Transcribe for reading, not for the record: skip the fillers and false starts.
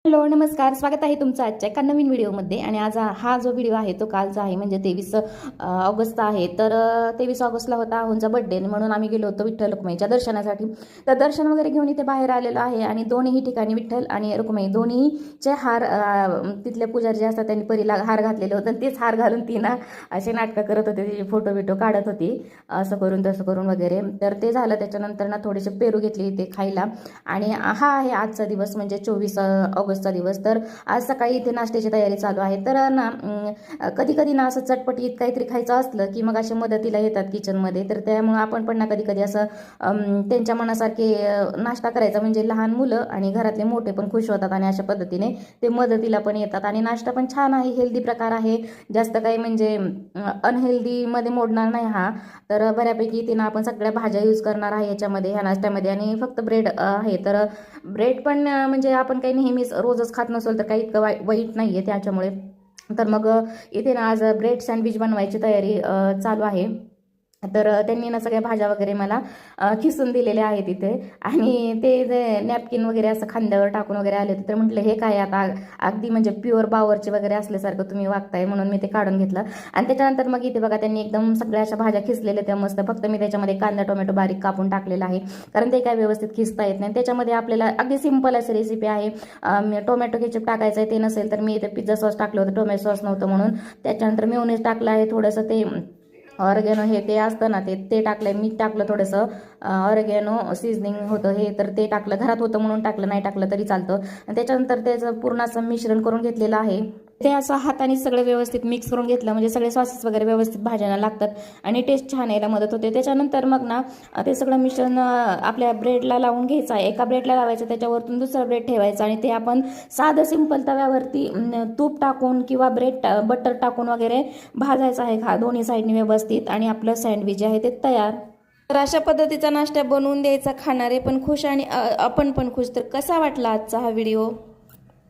Hello नमस्कार, स्वागत आहे तुमचं आजच्या एका नवीन व्हिडिओमध्ये. आणि आज हा जो व्हिडिओ आहे तो कालचा आहे, म्हणजे 23 ऑगस्ट आहे. तर 23 ऑगस्टला होता आहोंचा बड्डे, म्हणून आम्ही गेलो होतो विठ्ठल रुक्माईच्या दर्शनासाठी. तर दर्शन वगैरे घेऊन इथे बाहेर आलेलो आहे आणि दोन्ही ठिकाणी विठ्ठल आणि रुक्माई दोन्हीचे हार तिथले पुजारी जे असतात त्यांनी परीला हार घातलेले होते. तेच हार घालून ती ना असे नाटकं करत होते, तिचे फोटो बिटो काढत होती, असं करून तसं करून वगैरे. तर ते झालं. त्याच्यानंतर ना थोडेसे पेरू घेतले इथे खायला. आणि हा आहे आजचा दिवस, म्हणजे 24 ऑगस्टचा दिवस. तर आज सकाळी इथे नाश्त्याची तयारी चालू आहे. तर ना कधी कधी ना असं चटपटीत काहीतरी खायचं असलं की मग असे मदतीला येतात किचनमध्ये. तर त्यामुळे आपण पण ना कधी कधी असं त्यांच्या मनासारखे नाश्ता करायचा, म्हणजे लहान मुलं आणि घरातले मोठे पण खुश होतात आणि अशा पद्धतीने ते मदतीला पण येतात. आणि नाश्ता पण छान आहे, हेल्दी प्रकार आहे, जास्त काही म्हणजे अनहेल्दीमध्ये मोडणार नाही हा. तर बऱ्यापैकी इथे ना आपण सगळ्या भाज्या यूज करणार आहे याच्यामध्ये, ह्या नाश्त्यामध्ये. आणि फक्त ब्रेड आहे. तर ब्रेड पण म्हणजे आपण काही नेहमीच रोजच खात नसेल तर काही इतकं वाईट नाही आहे त्याच्यामुळे. तर मग इथे ना आज ब्रेड सँडविच बनवायची तयारी चालू आहे. तर त्यांनी ना सगळ्या भाज्या वगैरे मला खिसून दिलेल्या आहेत इथे. आणि ते जे नॅपकिन वगैरे असं खांद्यावर टाकून वगैरे आले होते, तर म्हटलं हे काय आता अगदी म्हणजे प्युअर बावरचे वगैरे असल्यासारखं तुम्ही वागताय, म्हणून मी ते काढून घेतलं. आणि त्याच्यानंतर मग इथे बघा त्यांनी एकदम सगळ्या अशा भाज्या खिसलेल्या त्या मस्त. फक्त मी त्याच्यामध्ये कांदा टोमॅटो बारीक कापून टाकलेला आहे, कारण ते काय व्यवस्थित खिसता येत नाही. त्याच्यामध्ये आपल्याला अगदी सिंपल अशी रेसिपी आहे. टोमॅटो केचप टाकायचं आहे, ते नसेल तर मी इथे पिझ्झा सॉस टाकलं होतं, टोमॅटो सॉस नव्हतं म्हणून. त्याच्यानंतर मेयोनीज टाकलं आहे, थोडंसं ते ऑर्गॅनो हे ते असतं ना ते टाकलंय. मीठ टाकलं थोडंसं, ऑर्गॅनो सीझनिंग होतं हे, तर ते टाकलं. घरात होतं म्हणून टाकलं, नाही टाकलं तरी चालतं. आणि त्याच्यानंतर त्याचं पूर्ण असं मिश्रण करून घेतलेलं आहे. ते असं हाताने सगळं व्यवस्थित मिक्स करून घेतलं, म्हणजे सगळे सॉसेस वगैरे व्यवस्थित भाज्यांना लागतात आणि टेस्ट छान यायला मदत होते. त्याच्यानंतर मग ना ते सगळं मिश्रण आपल्या ब्रेडला लावून घ्यायचं आहे. एका ब्रेडला लावायचं, त्याच्यावरतून दुसरा ब्रेड ठेवायचा आणि ते आपण साधं सिंपल तव्यावरती तूप टाकून किंवा बटर टाकून वगैरे भाजायचं आहे दोन्ही साईडने व्यवस्थित. आणि आपलं सँडविच आहे ते तयार. तर अशा पद्धतीचा नाश्ता बनवून द्यायचा, खाणारे पण खुश आणि आपण पण खुश. तर कसा वाटला आजचा हा व्हिडिओ?